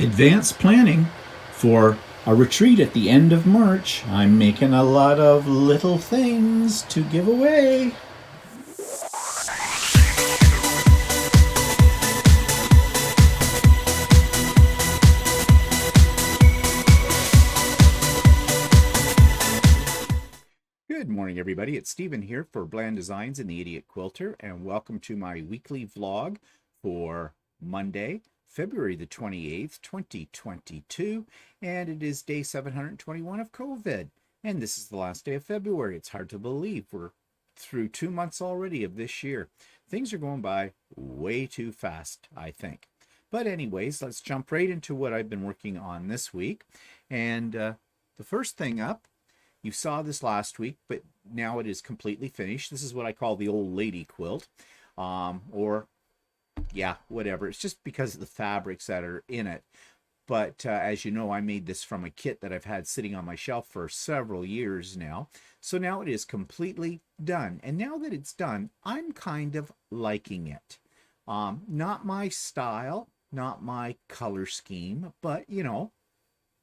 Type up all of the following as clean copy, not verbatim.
Advanced planning for a retreat at the end of March. I'm making a lot of little things to give away. Good morning, everybody. It's Stephen here for Bland Designs and the Idiot Quilter, and welcome to my weekly vlog for Monday, February the 28th, 2022, and it is day 721 of COVID, and this is the last day of February. It's hard to believe we're through 2 months already of this year. Things are going by way too fast, I think. But anyways, let's jump right into what I've been working on this week, and the first thing up, you saw this last week, but now it is completely finished. This is what I call the old lady quilt, or yeah, whatever. It's just because of the fabrics that are in it. But as you know, I made this from a kit that I've had sitting on my shelf for several years now. So now it is completely done. And now that it's done, I'm kind of liking it. Not my style, not my color scheme, but you know,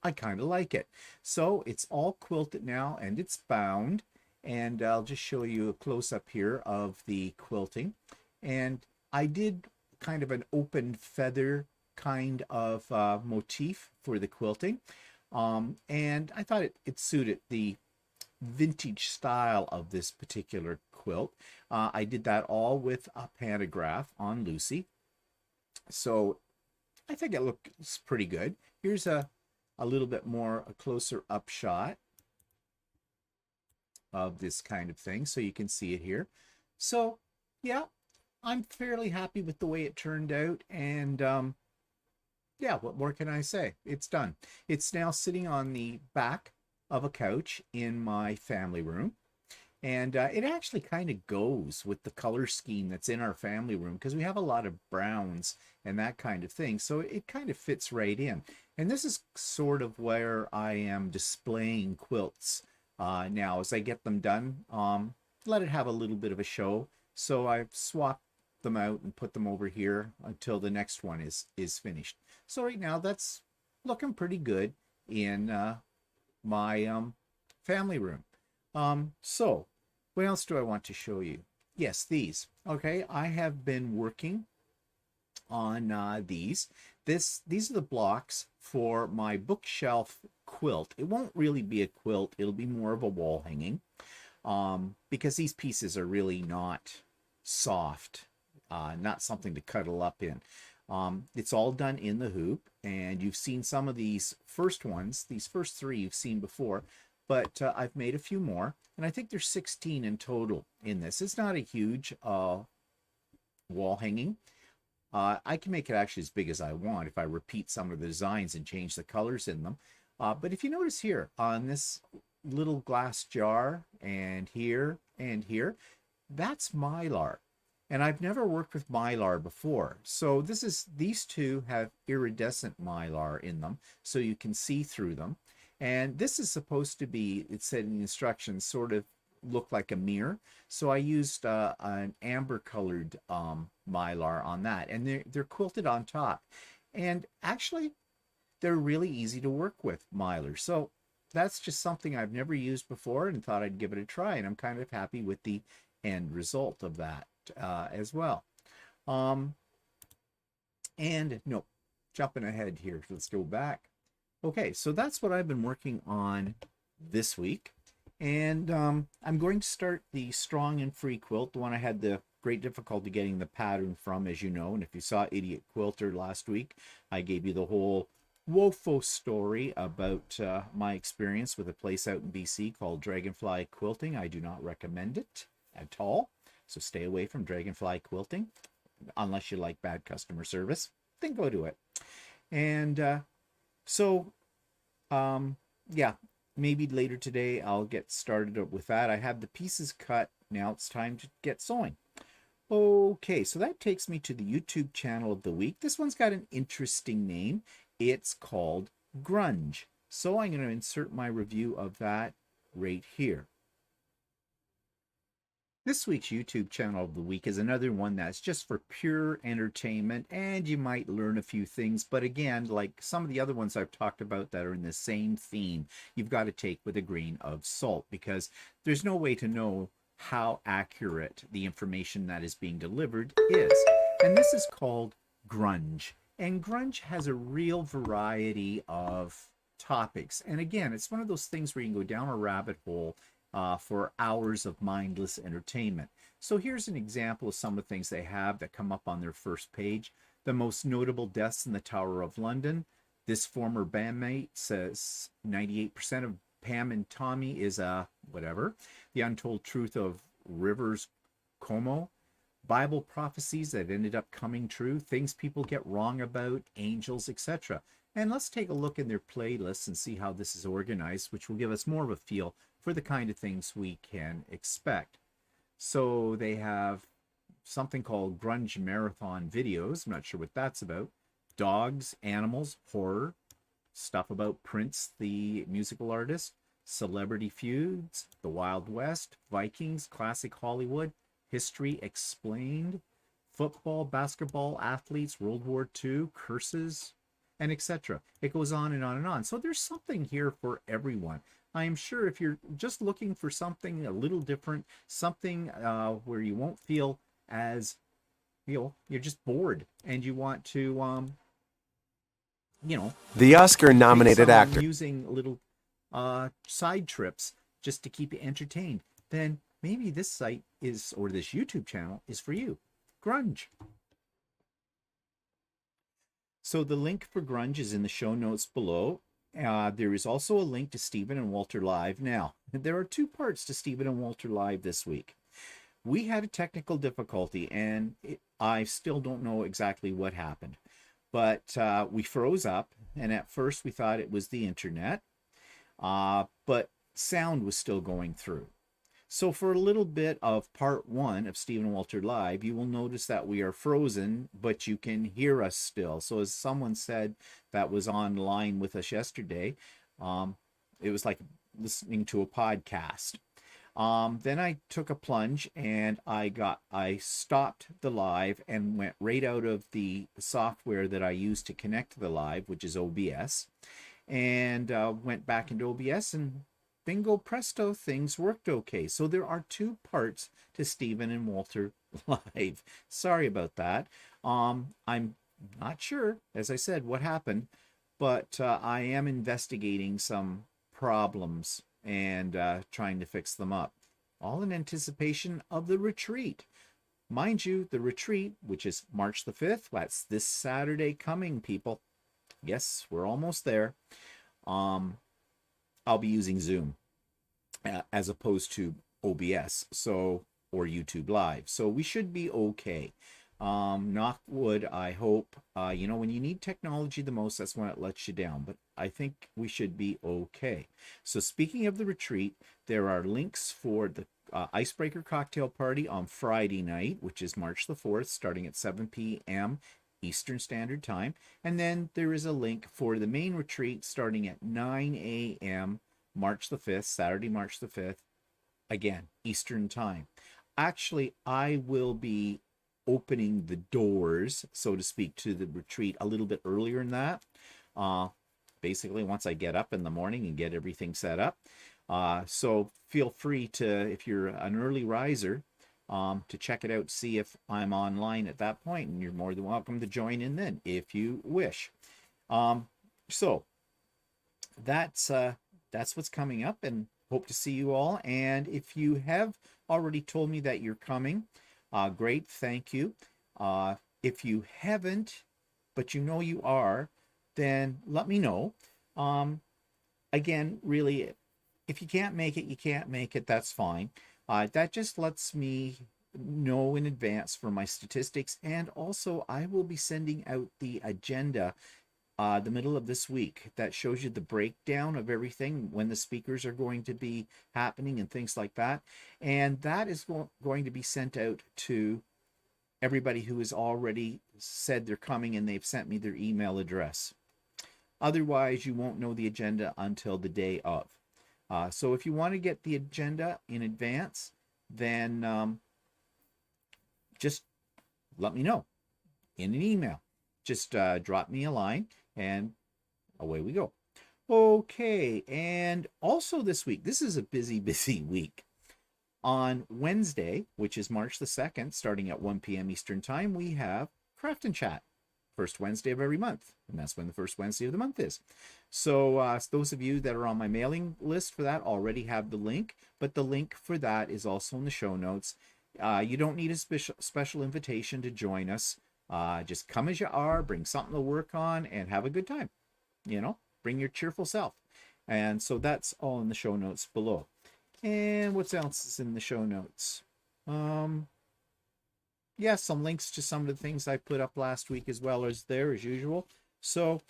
I kind of like it. So it's all quilted now and it's bound. And I'll just show you a close-up here of the quilting. And I did kind of an open feather kind of motif for the quilting. And I thought it suited the vintage style of this particular quilt. I did that all with a pantograph on Lucy. So I think it looks pretty good. Here's a little bit more, a closer up shot of this kind of thing, so you can see it here. So yeah, I'm fairly happy with the way it turned out, and yeah, what more can I say? It's done. It's now sitting on the back of a couch in my family room. And it actually kind of goes with the color scheme that's in our family room because we have a lot of browns and that kind of thing. So it kind of fits right in. And this is sort of where I am displaying quilts now as I get them done. Let it have a little bit of a show. So I've swapped them out and put them over here until the next one is finished. So right now that's looking pretty good in my family room. So what else do I want to show you? Yes, these. Okay, I have been working on these. These are the blocks for my bookshelf quilt. It won't really be a quilt. It'll be more of a wall hanging because these pieces are really not soft, not something to cuddle up in. It's all done in the hoop, and you've seen some of these first ones. These first three you've seen before. But I've made a few more, and I think there's 16 in total in this. It's not a huge wall hanging. I can make it actually as big as I want if I repeat some of the designs and change the colors in them. But if you notice here on this little glass jar and here, that's Mylar. And I've never worked with Mylar before. So these two have iridescent Mylar in them, so you can see through them. And this is supposed to be, it said in the instructions, sort of look like a mirror. So I used an amber colored Mylar on that, and they're quilted on top. And actually, they're really easy to work with, Mylar. So that's just something I've never used before and thought I'd give it a try. And I'm kind of happy with the end result of that as well. And no, jumping ahead here, let's go back. Okay, so that's what I've been working on this week. And I'm going to start the Strong and Free quilt, the one I had the great difficulty getting the pattern from, as you know. And if you saw Idiot Quilter last week, I gave you the whole woeful story about my experience with a place out in BC called Dragonfly Quilting. I do not recommend it at all. So stay away from Dragonfly Quilting, unless you like bad customer service. Then go to it. And so, yeah, maybe later today I'll get started with that. I have the pieces cut. Now it's time to get sewing. Okay, so that takes me to the YouTube channel of the week. This one's got an interesting name. It's called Grunge. So I'm going to insert my review of that right here. This week's YouTube channel of the week is another one that's just for pure entertainment, and you might learn a few things. But again, like some of the other ones I've talked about that are in the same theme, you've got to take with a grain of salt, because there's no way to know how accurate the information that is being delivered is. And this is called grunge. And grunge has a real variety of topics. And again, it's one of those things where you can go down a rabbit hole for hours of mindless entertainment. So here's an example of some of the things they have that come up on their first page. The most notable deaths in the Tower of London. This former bandmate says 98% of Pam and Tommy is whatever. The untold truth of Rivers Como. Bible prophecies that ended up coming true. Things people get wrong about, angels, etc. And let's take a look in their playlists and see how this is organized, which will give us more of a feel for the kind of things we can expect. So they have something called Grunge Marathon Videos. I'm not sure what that's about. Dogs, animals, horror, stuff about Prince, the musical artist, celebrity feuds, the Wild West, Vikings, classic Hollywood, history explained, football, basketball, athletes, World War II, curses, and etc. It goes on and on and on. So there's something here for everyone. I am sure if you're just looking for something a little different, something where you won't feel as, you're just bored and you want to, the Oscar-nominated actor, using little side trips just to keep you entertained, then maybe this site is, or this YouTube channel is for you. Grunge. So the link for Grunge is in the show notes below. There is also a link to Stephen and Walter Live. Now, there are two parts to Stephen and Walter Live this week. We had a technical difficulty, and I still don't know exactly what happened. But we froze up, and at first we thought it was the internet, but sound was still going through. So for a little bit of part one of Stephen and Walter Live, you will notice that we are frozen, but you can hear us still. So as someone said that was online with us yesterday, it was like listening to a podcast. Then I took a plunge and I stopped the live and went right out of the software that I use to connect the live, which is OBS, and went back into OBS, and bingo presto, things worked okay. So there are two parts to Stephen and Walter Live. Sorry about that. I'm not sure, as I said, what happened, but I am investigating some problems and trying to fix them up, all in anticipation of the retreat. Mind you, the retreat, which is March the 5th, that's this Saturday coming, people. Yes, we're almost there. I'll be using Zoom as opposed to OBS, or YouTube Live. So we should be okay. Knock wood, I hope. When you need technology the most, that's when it lets you down. But I think we should be okay. So speaking of the retreat, there are links for the Icebreaker Cocktail Party on Friday night, which is March the 4th, starting at 7 p.m. Eastern Standard Time. And then there is a link for the main retreat starting at 9 a.m. March the 5th, Saturday, March the 5th, again, Eastern Time. Actually, I will be opening the doors, so to speak, to the retreat a little bit earlier than that. Basically, once I get up in the morning and get everything set up. So feel free to, if you're an early riser, to check it out, see if I'm online at that point, and you're more than welcome to join in then, if you wish. So that's what's coming up, and hope to see you all. And if you have already told me that you're coming, great, thank you. If you haven't, but you know you are, then let me know. Again, really, if you can't make it, you can't make it, that's fine. That just lets me know in advance for my statistics, and also I will be sending out the agenda the middle of this week that shows you the breakdown of everything, when the speakers are going to be happening and things like that. And that is going to be sent out to everybody who has already said they're coming and they've sent me their email address. Otherwise, you won't know the agenda until the day of. So if you want to get the agenda in advance, then just let me know in an email. Just drop me a line and away we go. Okay, and also this week, this is a busy, busy week. On Wednesday, which is March the 2nd, starting at 1 p.m. Eastern Time, we have Craft and Chat, first Wednesday of every month. And that's when the first Wednesday of the month is. So those of you that are on my mailing list for that already have the link, but the link for that is also in the show notes. You don't need a special invitation to join us. Just come as you are, bring something to work on, and have a good time. Bring your cheerful self. And so that's all in the show notes below. And what else is in the show notes? Yeah, some links to some of the things I put up last week as well as there as usual. So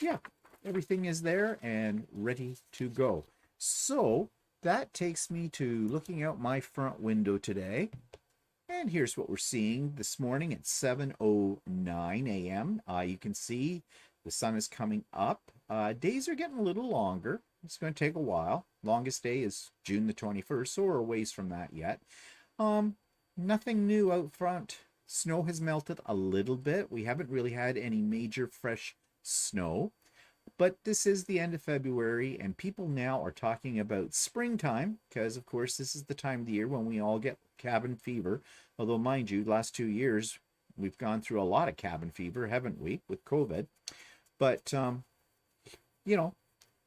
yeah, everything is there and ready to go. So that takes me to looking out my front window today. And here's what we're seeing this morning at 7:09 a.m. You can see the sun is coming up. Days are getting a little longer. It's going to take a while. Longest day is June the 21st, so we're a ways from that yet. Nothing new out front. Snow has melted a little bit. We haven't really had any major fresh snow. But this is the end of February, and people now are talking about springtime, because, of course, this is the time of the year when we all get cabin fever. Although, mind you, last 2 years, we've gone through a lot of cabin fever, haven't we, with COVID? But,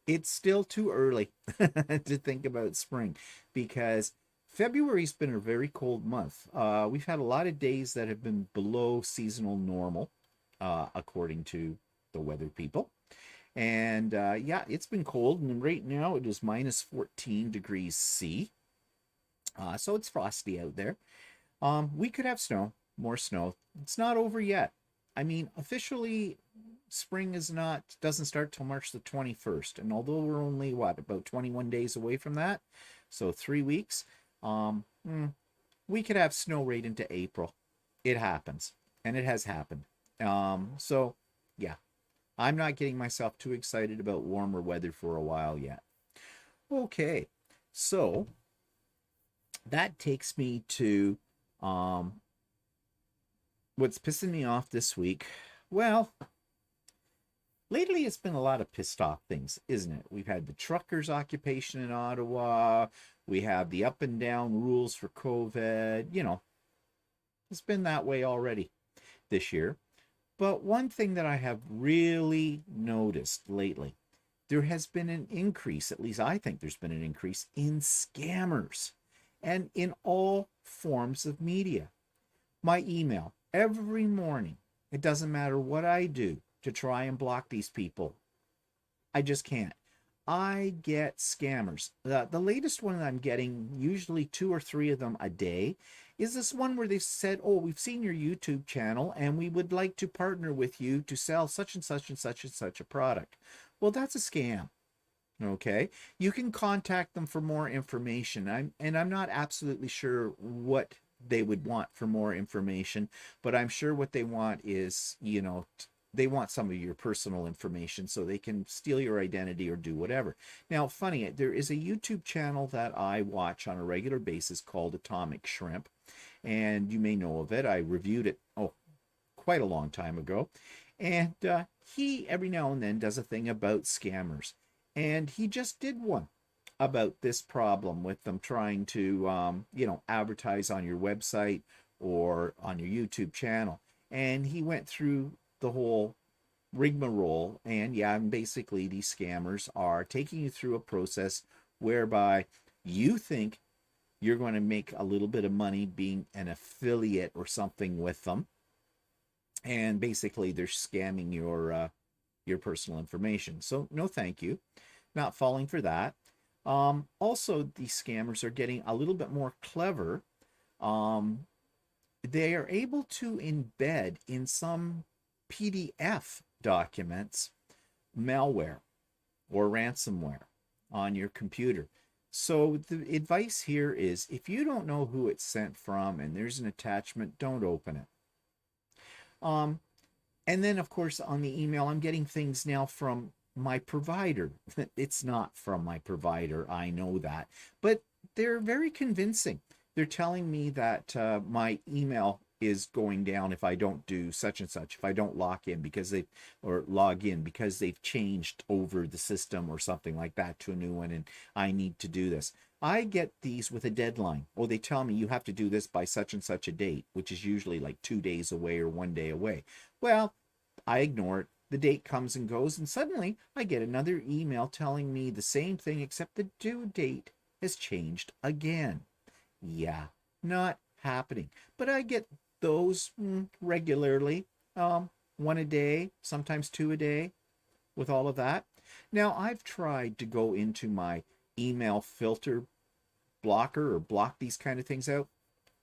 it's still too early to think about spring, because February's been a very cold month. We've had a lot of days that have been below seasonal normal, according to the weather people. And yeah, it's been cold, and right now it is minus 14 degrees C. So it's frosty out there. We could have snow, more snow. It's not over yet. I mean, officially, spring doesn't start till March the 21st. And although we're only, about 21 days away from that, so 3 weeks, we could have snow right into April. It happens, and it has happened. So yeah, I'm not getting myself too excited about warmer weather for a while yet. Okay, so that takes me to what's pissing me off this week. Well, lately it's been a lot of pissed off things, isn't it? We've had the truckers' occupation in Ottawa. We have the up and down rules for COVID. It's been that way already this year. But one thing that I have really noticed lately, there has been an increase, at least I think there's been an increase in scammers, and in all forms of media. My email, every morning, it doesn't matter what I do to try and block these people. I just can't. I get scammers. The latest one that I'm getting, usually 2 or 3 of them a day, is this one where they've said, oh, we've seen your YouTube channel and we would like to partner with you to sell such and such and such and such a product. Well, that's a scam. Okay, you can contact them for more information. I'm not absolutely sure what they would want for more information, but I'm sure what they want is, they want some of your personal information so they can steal your identity or do whatever. Now, funny, there is a YouTube channel that I watch on a regular basis called Atomic Shrimp, and you may know of it. I reviewed it, quite a long time ago. And he, every now and then, does a thing about scammers. And he just did one about this problem with them trying to, advertise on your website or on your YouTube channel. And he went through the whole rigmarole, and basically these scammers are taking you through a process whereby you think you're going to make a little bit of money being an affiliate or something with them, and basically they're scamming your personal information. So no thank you, not falling for that. Also, these scammers are getting a little bit more clever. They are able to embed in some PDF documents malware or ransomware on your computer. So the advice here is, if you don't know who it's sent from and there's an attachment, don't open it. And then, of course, on the email, I'm getting things now from my provider. It's not from my provider, I know that, but they're very convincing. they're telling me that my email is going down if I don't do such and such, if I don't log in because they've changed over the system or something like that to a new one, and I need to do this. I get these with a deadline. Oh, they tell me you have to do this by such and such a date, which is usually like 2 days away or 1 day away. Well, I ignore it. The date comes and goes, and suddenly I get another email telling me the same thing, except the due date has changed again. Yeah, not happening. But I get those regularly, one a day, sometimes two a day, with all of that. Now, I've tried to go into my email filter blocker or block these kind of things out.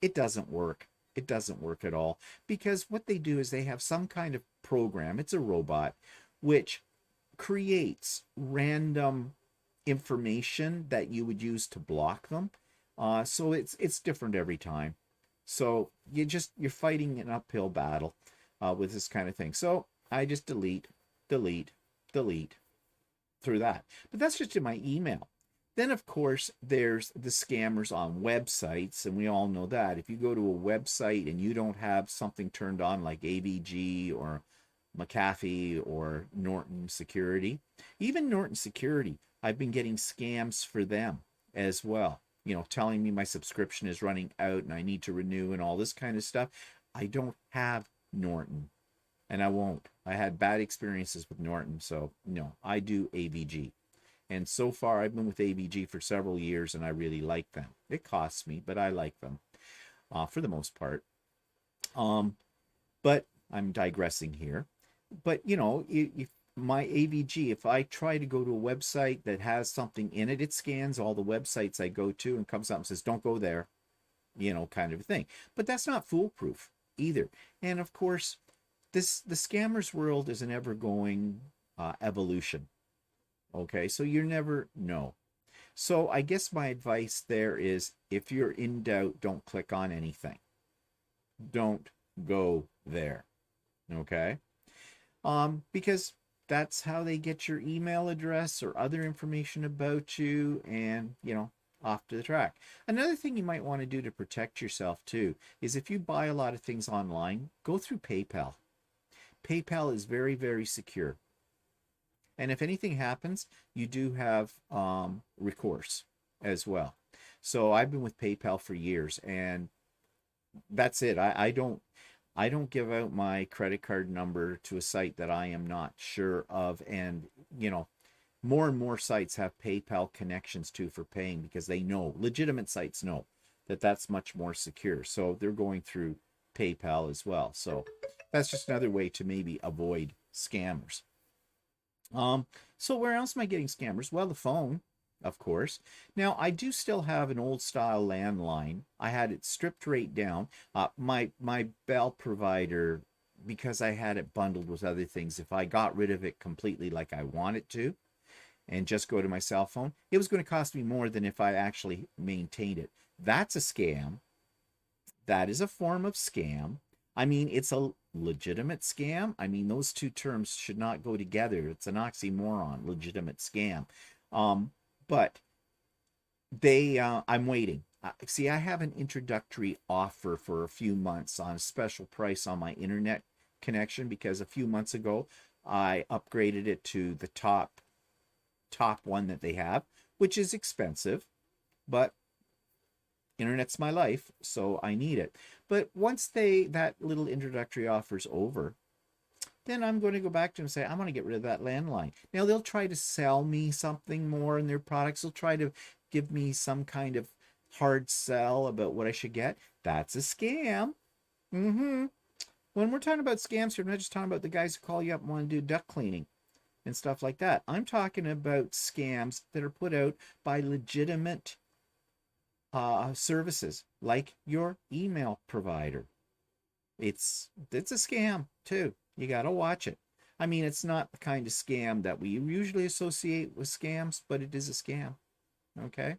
It doesn't work. It doesn't work at all, because what they do is they have some kind of program, it's a robot, which creates random information that you would use to block them. So it's different every time. So you're fighting an uphill battle with this kind of thing. So I just delete, delete, delete through that. But that's just in my email. Then, of course, there's the scammers on websites, and we all know that. If you go to a website and you don't have something turned on like AVG or McAfee or Norton Security, even Norton Security, I've been getting scams for them as well. Telling me my subscription is running out and I need to renew and all this kind of stuff. I don't have Norton, and I won't. I had bad experiences with Norton, so no, I do AVG. And so far, I've been with AVG for several years, and I really like them. It costs me, but I like them for the most part. But I'm digressing here. But, if my AVG, if I try to go to a website that has something in it, it scans all the websites I go to and comes up and says, don't go there, kind of a thing. But that's not foolproof either. And of course, the scammers world is an ever-going evolution. Okay, so you never know. So I guess my advice there is, if you're in doubt, don't click on anything. Don't go there. Okay? Because that's how they get your email address or other information about you, and, off to the track. Another thing you might want to do to protect yourself too is, if you buy a lot of things online, go through PayPal. PayPal is very, very secure. And if anything happens, you do have recourse as well. So I've been with PayPal for years, and that's it. I don't give out my credit card number to a site that I am not sure of. And more and more sites have PayPal connections too for paying, because they know, legitimate sites know, that that's much more secure. So they're going through PayPal as well. So that's just another way to maybe avoid scammers. So where else am I getting scammers? Well, the phone, of course. Now, I do still have an old style landline. I had it stripped right down. My Bell provider, because I had it bundled with other things, if I got rid of it completely like I wanted to and just go to my cell phone, it was going to cost me more than if I actually maintained it. That's a scam. That is a form of scam. I mean, it's a legitimate scam. I mean, those two terms should not go together. It's an oxymoron, legitimate scam. But I'm waiting. See, I have an introductory offer for a few months on a special price on my internet connection, because a few months ago I upgraded it to the top one that they have, which is expensive, but internet's my life, so I need it. But once that little introductory offer's over, then I'm going to go back to them and say, I want to get rid of that landline. Now, they'll try to sell me something more in their products. They'll try to give me some kind of hard sell about what I should get. That's a scam. When we're talking about scams here, I'm not just talking about the guys who call you up and want to do duct cleaning and stuff like that. I'm talking about scams that are put out by legitimate services like your email provider. It's a scam too. You got to watch it. I mean, it's not the kind of scam that we usually associate with scams, but it is a scam. Okay?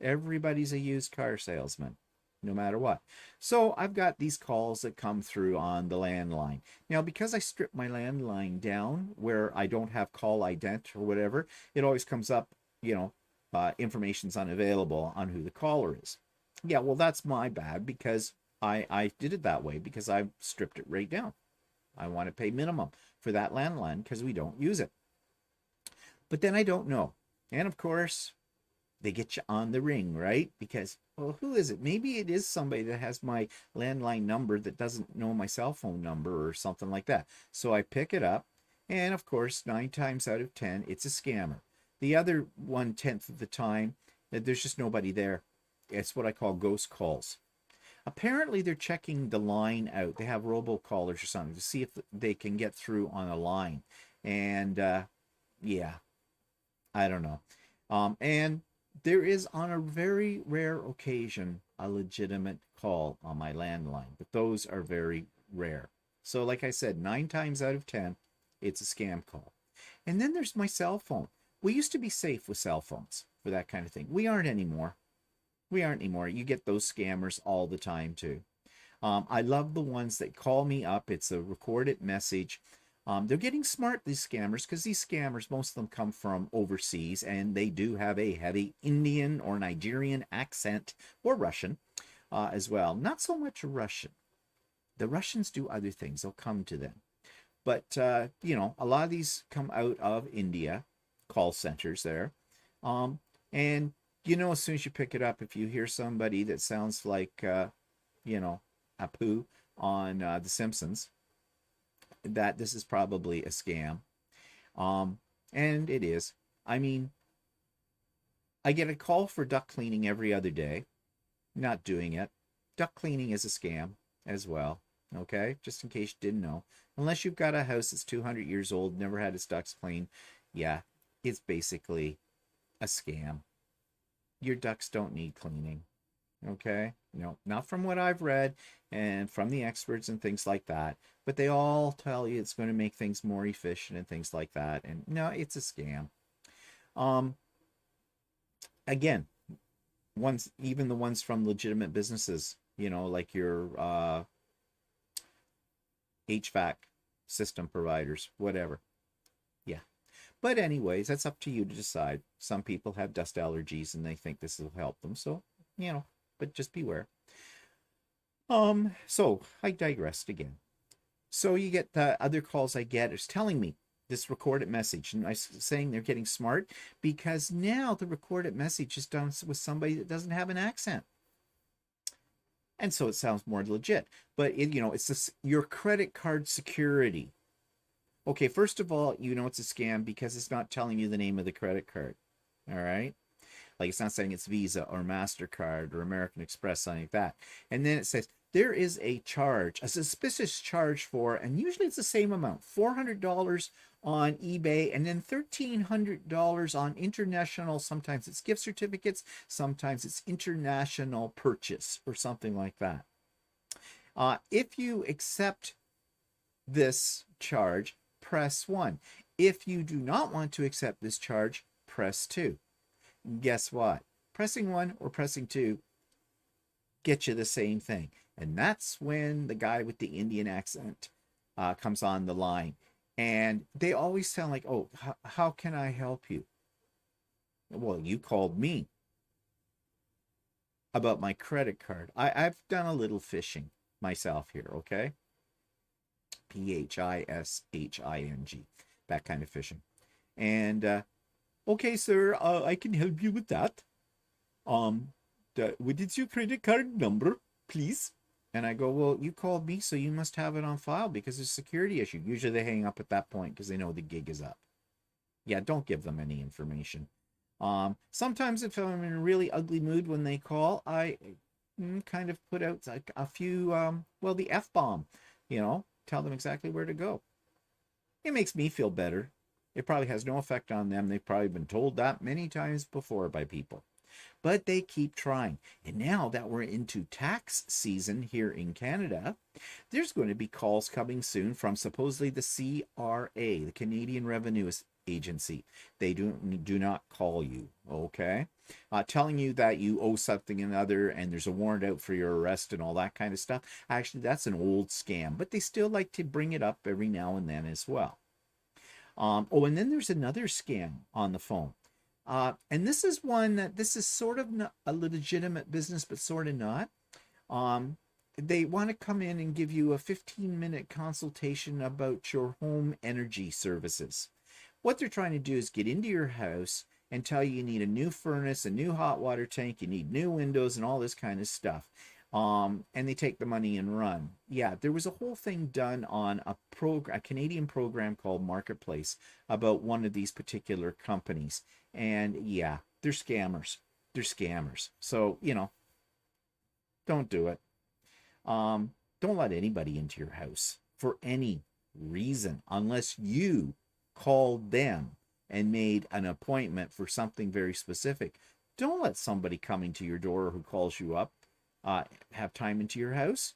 Everybody's a used car salesman, no matter what. So I've got these calls that come through on the landline. Now, because I stripped my landline down where I don't have call ident or whatever, it always comes up, information's unavailable on who the caller is. Yeah, well, that's my bad because I did it that way because I stripped it right down. I want to pay minimum for that landline because we don't use it. But then I don't know. And of course, they get you on the ring, right? Because, well, who is it? Maybe it is somebody that has my landline number that doesn't know my cell phone number or something like that. So I pick it up, and of course, 9 times out of 10, it's a scammer. The other 1/10 of the time, there's just nobody there. It's what I call ghost calls. Apparently, they're checking the line out. They have robocallers or something to see if they can get through on a line. And yeah, I don't know. And there is, on a very rare occasion, a legitimate call on my landline, but those are very rare. So, like I said, 9 times out of 10, it's a scam call. And then there's my cell phone. We used to be safe with cell phones for that kind of thing. We aren't anymore. We aren't anymore. You get those scammers all the time, too. I love the ones that call me up. It's a recorded message. They're getting smart, these scammers, because these scammers, most of them come from overseas, and they do have a heavy Indian or Nigerian accent, or Russian as well. Not so much Russian. The Russians do other things. They'll come to them. But, a lot of these come out of India, call centers there. And, as soon as you pick it up, if you hear somebody that sounds like, Apu on The Simpsons, that this is probably a scam. And it is. I mean, I get a call for duct cleaning every other day. Not doing it. Duct cleaning is a scam as well. Okay, just in case you didn't know. Unless you've got a house that's 200 years old, never had its ducts cleaned, yeah, it's basically a scam. Your ducts don't need cleaning. Okay, not from what I've read and from the experts and things like that, but they all tell you it's going to make things more efficient and things like that. And no, it's a scam. um Again, even the ones from legitimate businesses, like your HVAC system providers, whatever. Yeah. But anyways, that's up to you to decide. Some people have dust allergies and they think this will help them, so but just beware. So I digressed again. So you get the other calls I get is telling me this recorded message, and I saying they're getting smart because now the recorded message is done with somebody that doesn't have an accent, and so it sounds more legit. But it's this, your credit card security. Okay, first of all, it's a scam because it's not telling you the name of the credit card. All right. Like, it's not saying it's Visa or MasterCard or American Express, something like that. And then it says there is a charge, a suspicious charge for, and usually it's the same amount, $400 on eBay, and then $1,300 on international. Sometimes it's gift certificates, sometimes it's international purchase or something like that. If you accept this charge, press 1. If you do not want to accept this charge, press 2. Guess what? Pressing 1 or pressing 2 get you the same thing. And that's when the guy with the Indian accent comes on the line. And they always sound like, oh, how can I help you? Well, you called me about my credit card. I've done a little fishing myself here, okay? PHISHING, that kind of fishing. And okay, sir, I can help you with that. What is your credit card number, please? And I go, well, you called me, so you must have it on file because there's a security issue. Usually they hang up at that point because they know the gig is up. Yeah, don't give them any information. Sometimes if I'm in a really ugly mood when they call, I kind of put out like a few, the F-bomb, tell them exactly where to go. It makes me feel better. It probably has no effect on them. They've probably been told that many times before by people. But they keep trying. And now that we're into tax season here in Canada, there's going to be calls coming soon from supposedly the CRA, the Canadian Revenue Agency. They do not call you, okay? Telling you that you owe something another and there's a warrant out for your arrest and all that kind of stuff. Actually, that's an old scam, but they still like to bring it up every now and then as well. And then there's another scam on the phone. And this is one that this is sort of a legitimate business, but sort of not. Um, they want to come in and give you a 15-minute consultation about your home energy services. What they're trying to do is get into your house and tell you need a new furnace, a new hot water tank, you need new windows, and all this kind of stuff. And they take the money and run. Yeah, there was a whole thing done on a Canadian program called Marketplace about one of these particular companies. And yeah, they're scammers. They're scammers. So, don't do it. Don't let anybody into your house for any reason unless you called them and made an appointment for something very specific. Don't let somebody coming to your door who calls you up have time into your house.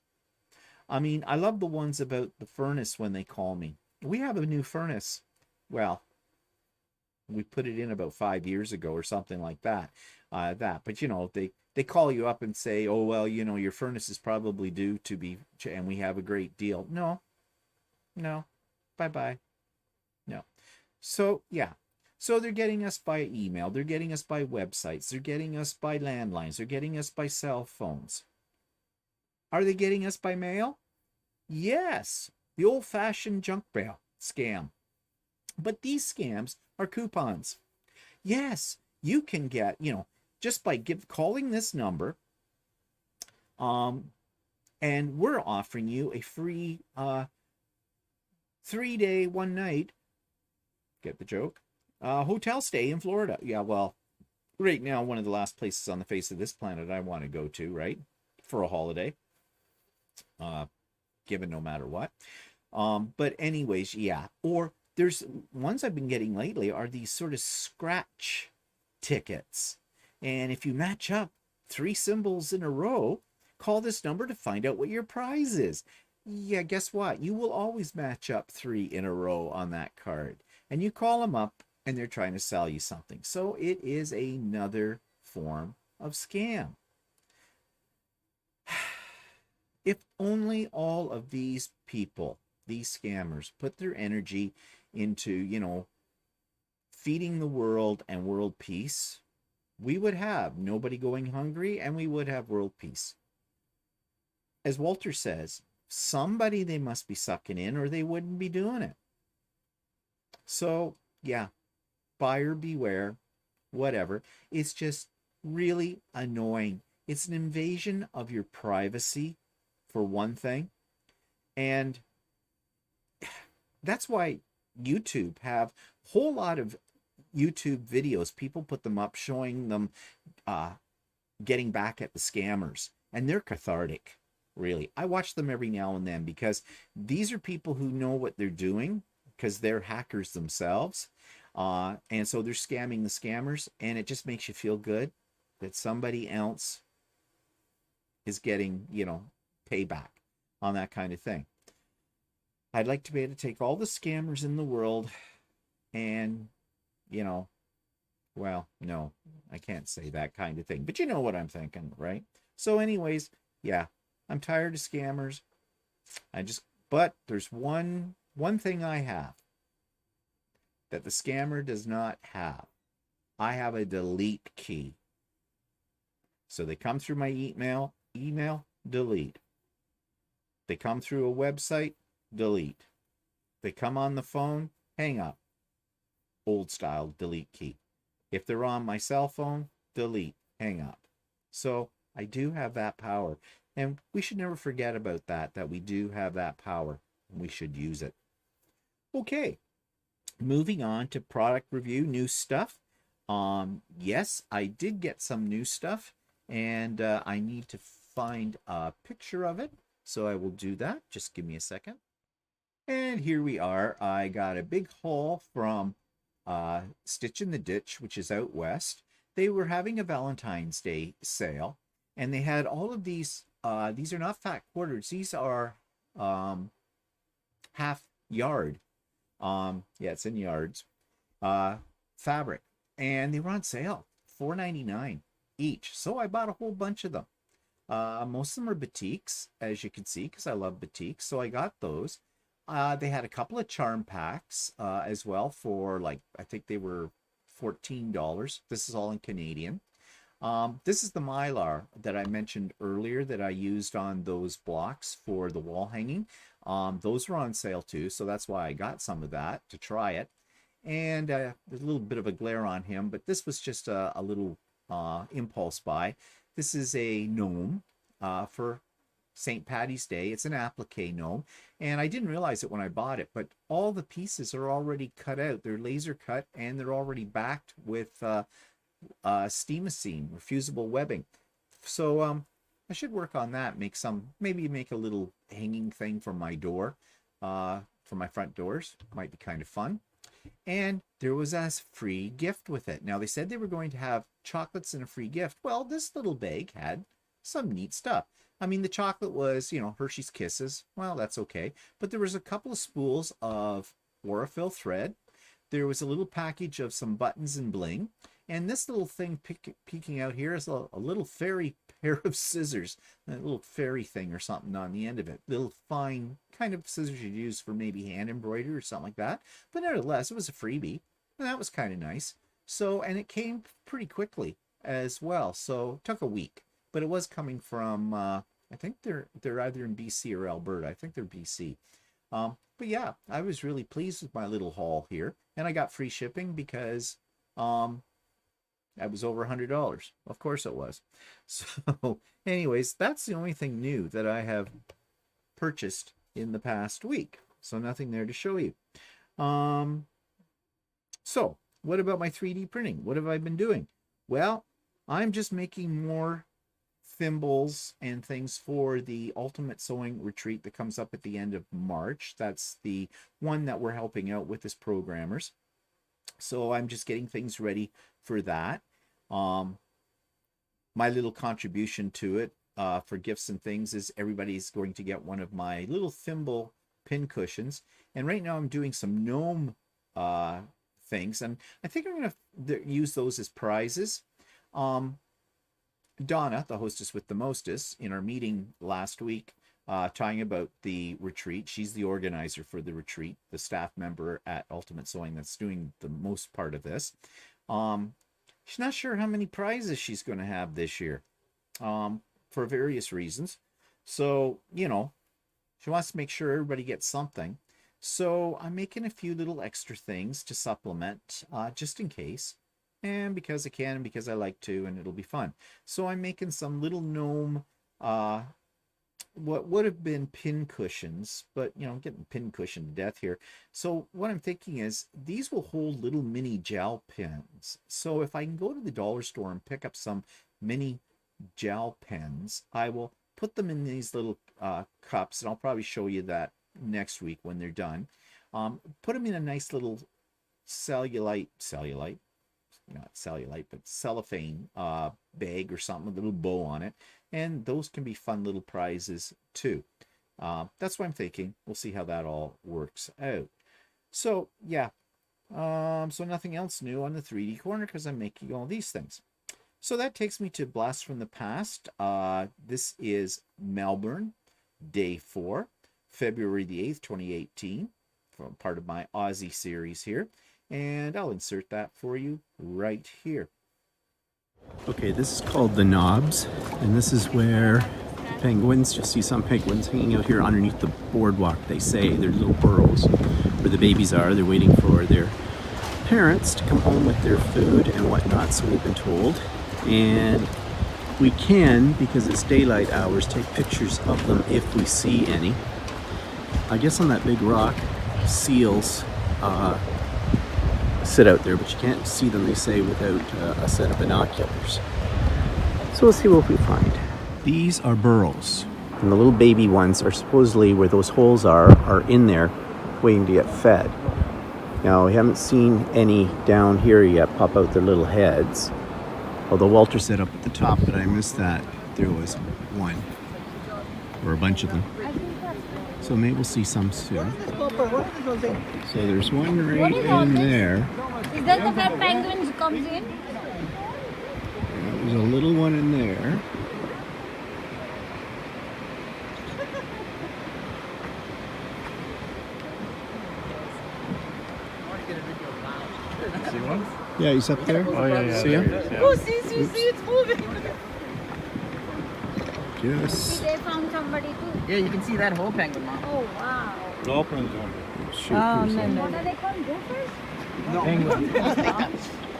I mean, I love the ones about the furnace when they call me. We have a new furnace. Well, we put it in about 5 years ago or something like that. But they call you up and say, oh, well, your furnace is probably due to be, and we have a great deal. No, no, bye-bye. No. So, yeah. So they're getting us by email. They're getting us by websites. They're getting us by landlines. They're getting us by cell phones. Are they getting us by mail? Yes. The old-fashioned junk mail scam. But these scams are coupons. Yes, you can get, just by calling this number, and we're offering you a free 3-day, 1-night, get the joke, hotel stay in Florida. Yeah, well, right now, one of the last places on the face of this planet I want to go to, right, for a holiday, given no matter what. But anyways, yeah. Or there's ones I've been getting lately are these sort of scratch tickets. And if you match up 3 symbols in a row, call this number to find out what your prize is. Yeah, guess what? You will always match up 3 in a row on that card. And you call them up and they're trying to sell you something. So it is another form of scam. If only all of these people, these scammers, put their energy into, feeding the world and world peace, we would have nobody going hungry and we would have world peace. As Walter says, somebody they must be sucking in or they wouldn't be doing it. So, yeah, buyer beware, whatever. It's just really annoying. It's an invasion of your privacy, for one thing. And that's why YouTube have a whole lot of YouTube videos. People put them up showing them getting back at the scammers. And they're cathartic, really. I watch them every now and then because these are people who know what they're doing because they're hackers themselves. And so they're scamming the scammers. And it just makes you feel good that somebody else is getting, payback on that kind of thing. I'd like to be able to take all the scammers in the world and, well, no, I can't say that kind of thing, but you know what I'm thinking, right? So anyways, yeah, I'm tired of scammers. But there's one thing I have that the scammer does not have. I have a delete key. So they come through my email, delete. They come through a website, delete. They come on the phone, hang up. Old style delete key. If they're on my cell phone, delete, hang up. So I do have that power. And we should never forget about that we do have that power. We should use it. Okay, moving on to product review, new stuff. Yes, I did get some new stuff, and I need to find a picture of it. So I will do that. Just give me a second. And here we are. I got a big haul from Stitch in the Ditch, which is out west. They were having a Valentine's Day sale, and they had all of these. These are not fat quarters. These are half yard. Yeah, it's in yards. Fabric, and they were on sale, $4.99 each. So I bought a whole bunch of them. Most of them are batiks, as you can see, because I love batiks. So I got those. They had a couple of charm packs as well for I think they were $14. This is all in Canadian. This is the Mylar that I mentioned earlier that I used on those blocks for the wall hanging. Those were on sale too, so that's why I got some of that to try it. And there's a little bit of a glare on him, but this was just a little impulse buy. This is a gnome for St. Patty's Day. It's an applique gnome, and I didn't realize it when I bought it, but all the pieces are already cut out. They're laser cut, and they're already backed with steamacine or fusible webbing. So I should work on that. Maybe make a little hanging thing for my door, for my front doors. Might be kind of fun. And there was a free gift with it. Now they said they were going to have chocolates and a free gift. Well, this little bag had some neat stuff. I mean, the chocolate was, Hershey's Kisses. Well, that's okay. But there was a couple of spools of Aurifil thread. There was a little package of some buttons and bling. And this little thing peeking out here is a little fairy pair of scissors, a little fairy thing or something on the end of it. Little fine kind of scissors you'd use for maybe hand embroidery or something like that. But nevertheless, it was a freebie, and that was kind of nice. So, and it came pretty quickly as well. So it took a week, but it was coming from, I think they're either in BC or Alberta. I think they're BC. But yeah, I was really pleased with my little haul here, and I got free shipping because that was over $100. Of course it was. So anyways, that's the only thing new that I have purchased in the past week. So nothing there to show you. So what about my 3D printing? What have I been doing? Well, I'm just making more thimbles and things for the Ultimate Sewing Retreat that comes up at the end of March. That's the one that we're helping out with as programmers. So I'm just getting things ready for that. My little contribution to it for gifts and things is everybody's going to get one of my little thimble pin cushions. And right now I'm doing some gnome things, and I think I'm going to use those as prizes. Donna, the hostess with the mostest, in our meeting last week, talking about the retreat. She's the organizer for the retreat, the staff member at Ultimate Sewing that's doing the most part of this. She's not sure how many prizes she's going to have this year for various reasons. So, she wants to make sure everybody gets something. So I'm making a few little extra things to supplement just in case. And because I can and because I like to, and it'll be fun. So I'm making some little gnome what would have been pin cushions, but I'm getting pin cushion to death here. So what I'm thinking is these will hold little mini gel pens. So if I can go to the dollar store and pick up some mini gel pens, I will put them in these little cups, and I'll probably show you that next week when they're done. Put them in a nice little celluloid, not cellulite, but cellophane bag or something, a little bow on it. And those can be fun little prizes too. That's what I'm thinking. We'll see how that all works out. So yeah, so nothing else new on the 3D corner because I'm making all these things. So that takes me to Blast from the Past. This is Melbourne, day 4, February the 8th, 2018, from part of my Aussie series here. And I'll insert that for you right here. Okay, this is called the Knobs, and this is where penguins, you'll see some penguins hanging out here underneath the boardwalk. They say they're little burrows where the babies are. They're waiting for their parents to come home with their food and whatnot, so we've been told. And we can, because it's daylight hours, take pictures of them if we see any. I guess on that big rock, seals sit out there, but you can't see them, they say, without a set of binoculars. So we'll see what we find. These are burrows, and the little baby ones are supposedly where those holes are in there waiting to get fed. Now, we haven't seen any down here yet pop out their little heads, although Walter said up at the top, but I missed that there was one or a bunch of them. So maybe we'll see some soon. So there's one right in there. Is that where penguins comes in? There's a little one in there. See one? Yeah, he's up there. Oh, yeah. See him? Oh, see, it's moving. Yes. They found somebody too. Yeah, you can see that whole penguin, Mom. Oh, wow. Shoot, What are they called? Gophers? Penguin.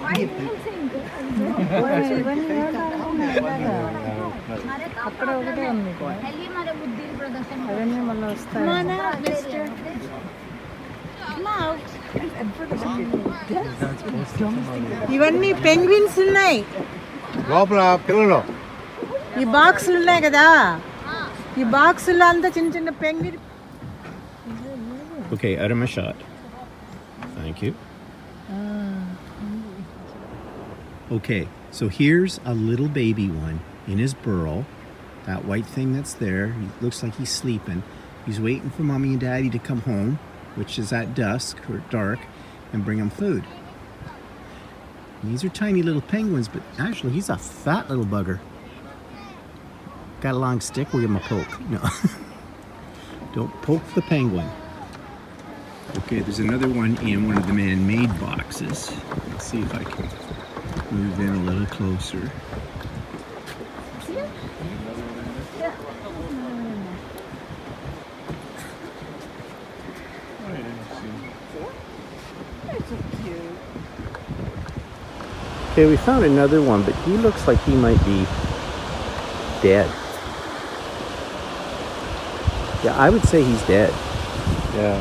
Why are people saying gophers? అక్కడ ఒకటే ఉంది Helli mara buddhi pradashan. అవన్నీ మళ్ళీ వస్తాయి Mana, mister. ఇవన్నీ penguins ఉన్నాయి లోపల పిల్లలు ఈ బాక్సులు ఉన్నాయి కదా ఈ బాక్సుల్లో అంతా చిన్న చిన్న penguin Okay, out of my shot. Thank you. Okay, so here's a little baby one in his burrow. That white thing that's there, he looks like he's sleeping. He's waiting for mommy and daddy to come home, which is at dusk or dark, and bring him food. And these are tiny little penguins, but actually he's a fat little bugger. Got a long stick, we'll give him a poke. No. Don't poke the penguin. Okay, there's another one in one of the man-made boxes. Let's see if I can move in a little closer. Okay, we found another one, but he looks like he might be dead. Yeah, I would say he's dead. Yeah.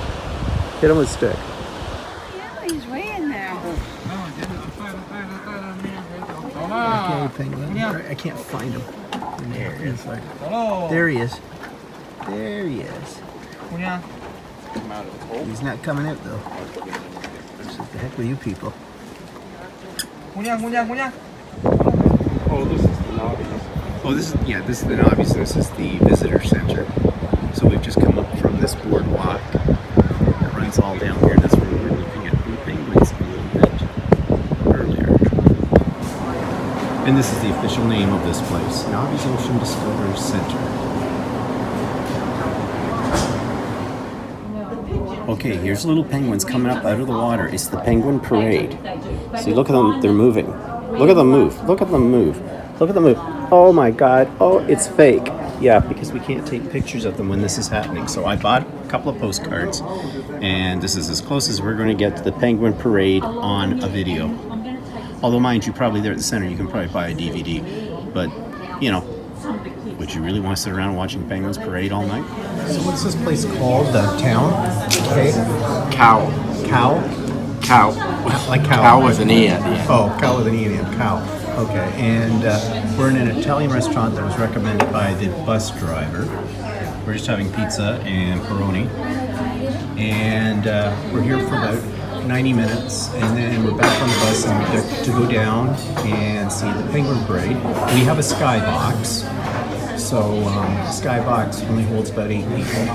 Hit him with a stick. Yeah, he's way in there. Okay, penguin. I can't find him. There he is. There he is. He's not coming out though. What the heck with you people? Oh, this is the novice. Oh, this is the novice. This is the visitor center. So we've just come up from this boardwalk that runs all down here. That's where we were looking at blue penguins a little bit earlier. And this is the official name of this place, Novice Ocean Discovery Center. Okay, here's little penguins coming up out of the water. It's the penguin parade. See, look at them. They're moving. Look at them move. Look at them move. Look at them move. Oh my God. Oh, it's fake. Yeah, because we can't take pictures of them when this is happening. So I bought a couple of postcards, and this is as close as we're going to get to the penguin parade on a video. Although, mind you, probably there at the center, you can probably buy a DVD. But, you know, would you really want to sit around watching penguins parade all night? So what's this place called? The town? Okay. Cow. Cow? Cow. Like cow. Cow with an E at the end. Oh, cow with an E in it. Cow. Okay. And we're in an Italian restaurant that was recommended by the bus driver. We're just having pizza and pepperoni. And we're here for about 90 minutes. And then we're back on the bus and we get to go down and see the penguin parade. We have a skybox. So skybox only holds about 8 people.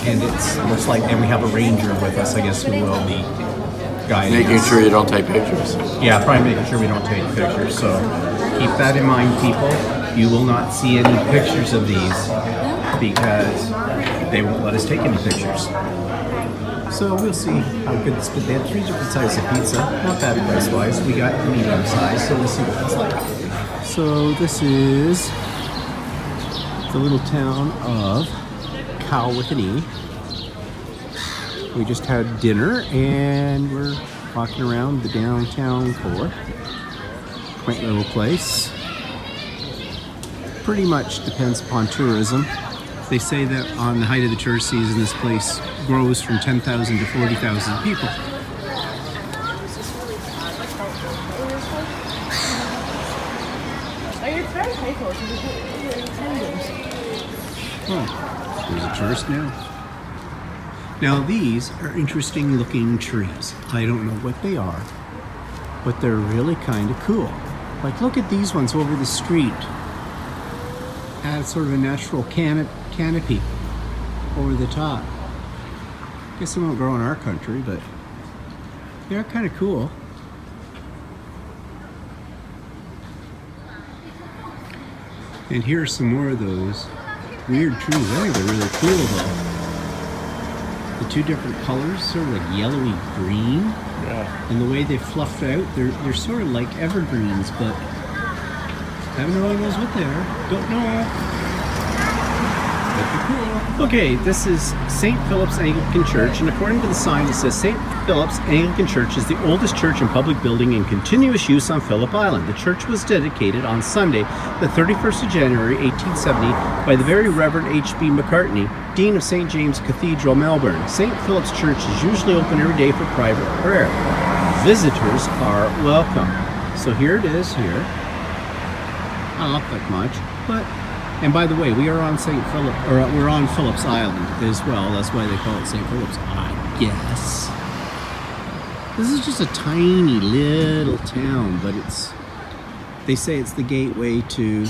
And it's looks like, and we have a ranger with us, I guess, who will be guiding Making us. sure you don't take pictures. Yeah, probably making sure we don't take pictures. So keep that in mind, people. You will not see any pictures of these because they won't let us take any pictures. So we'll see how good this. They have 3 different sizes of pizza. Not bad price-wise. We got the medium size, so we'll see what it's like. So this is the little town of Cow with an E. We just had dinner and we're walking around the downtown core. Quaint little place. Pretty much depends upon tourism. They say that on the height of the tourist season, this place grows from 10,000 to 40,000 people. Oh, there's a tourist now. Now these are interesting looking trees. I don't know what they are, but they're really kind of cool. Like look at these ones over the street. Add sort of a natural canopy over the top. Guess they won't grow in our country, but they're kind of cool. And here are some more of those weird trees. I think they're really cool though. The 2 different colors, sort of like yellowy green. Yeah. And the way they fluffed out, they're sort of like evergreens, but heaven only knows what they are. Don't know. But they're cool. Okay, this is St. Philip's Anglican Church, and according to the sign, it says St. Philip's Anglican Church is the oldest church and public building in continuous use on Phillip Island. The church was dedicated on Sunday, the 31st of January, 1870, by the Very Reverend H.B. McCartney, Dean of St. James Cathedral, Melbourne. St. Philip's Church is usually open every day for private prayer. Visitors are welcome. So here it is here. I don't look like much, but... And by the way, we are on St. Philip, or we're on Philip's Island as well. That's why they call it St. Philip's, I guess. This is just a tiny little town, but it's, they say it's the gateway to,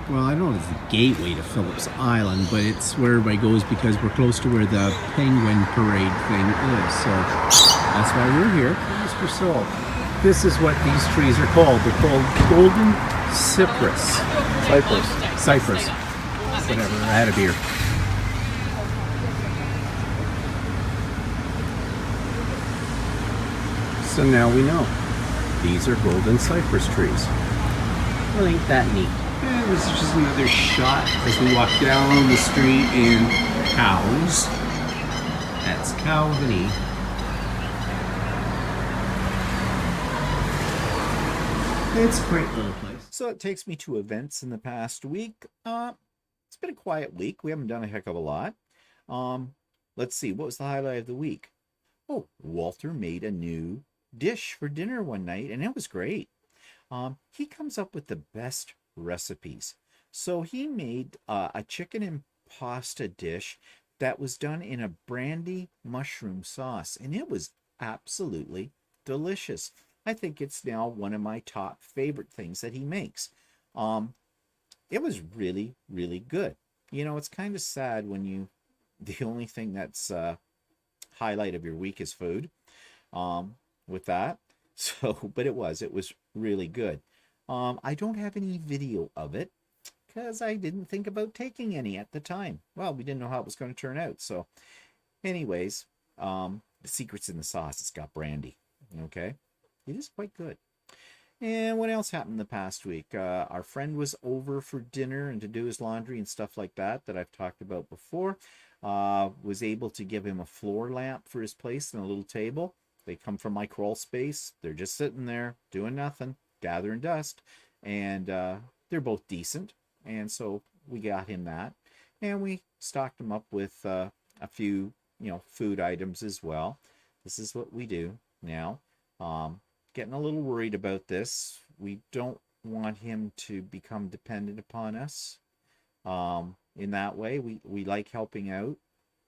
well, I don't know if it's the gateway to Philip's Island, but it's where everybody goes because we're close to where the penguin parade thing is. So that's why we're here. Mr. Soul. This is what these trees are called. They're called golden cypress. Cypress. Whatever, I had a beer. So now we know. These are golden cypress trees. Well, ain't that neat? And this is just another shot as we walk down the street in Cows. That's Calvany. It's a great little place. So it takes me to events in the past week. It's been a quiet week. We haven't done a heck of a lot. Let's see. What was the highlight of the week? Oh, Walter made a new dish for dinner one night, and it was great. He comes up with the best recipes. So he made a chicken and pasta dish that was done in a brandy mushroom sauce, and it was absolutely delicious. I think it's now one of my top favorite things that he makes. It was really, really good. You know, it's kind of sad when the only thing that's highlight of your week is food with that. So, but it was really good. I don't have any video of it because I didn't think about taking any at the time. Well, we didn't know how it was going to turn out. So anyways, the secret's in the sauce. It's got brandy. Okay. It is quite good. And what else happened the past week? Our friend was over for dinner and to do his laundry and stuff like that I've talked about before. Was able to give him a floor lamp for his place and a little table. They come from my crawl space. They're just sitting there doing nothing, gathering dust. And they're both decent. And so we got him that. And we stocked him up with a few, food items as well. This is what we do now. Getting a little worried about this. We don't want him to become dependent upon us in that way. We like helping out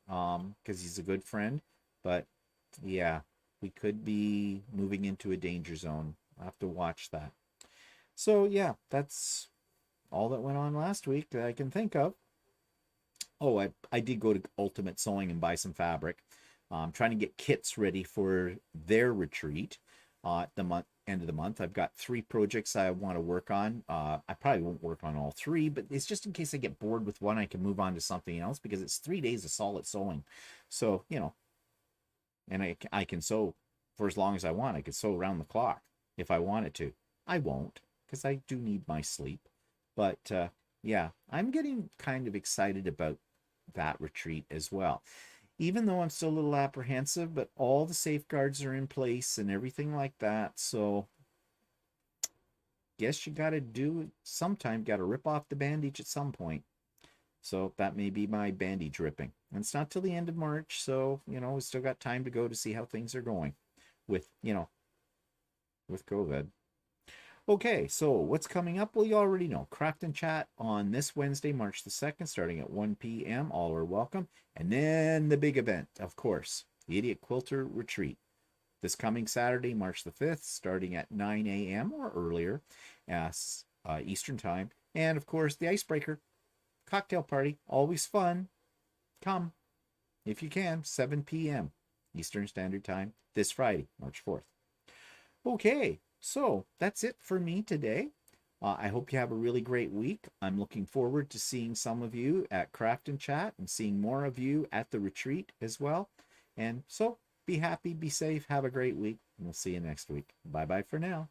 because he's a good friend. But yeah, we could be moving into a danger zone. I'll have to watch that. So yeah, that's all that went on last week that I can think of. Oh, I did go to Ultimate Sewing and buy some fabric. I'm trying to get kits ready for their retreat. At the end of the month, I've got 3 projects I want to work on. I probably won't work on all 3, but it's just in case I get bored with one, I can move on to something else because it's 3 days of solid sewing. So, and I can sew for as long as I want. I could sew around the clock if I wanted to. I won't because I do need my sleep. But yeah, I'm getting kind of excited about that retreat as well. Even though I'm still a little apprehensive, but all the safeguards are in place and everything like that. So guess you got to do it sometime. Got to rip off the bandage at some point. So that may be my bandage ripping. And it's not till the end of March. So, we still got time to go to see how things are going with, with COVID. Okay, so what's coming up? Well, you already know. Craft and Chat on this Wednesday, March the 2nd, starting at 1 p.m. All are welcome. And then the big event, of course, the Idiot Quilter Retreat. This coming Saturday, March the 5th, starting at 9 a.m. or earlier, Eastern Time. And, of course, the Icebreaker Cocktail Party. Always fun. Come, if you can, 7 p.m. Eastern Standard Time this Friday, March 4th. Okay. So that's it for me today. I hope you have a really great week. I'm looking forward to seeing some of you at Craft and Chat and seeing more of you at the retreat as well. And so be happy, be safe, have a great week, and we'll see you next week. Bye bye for now.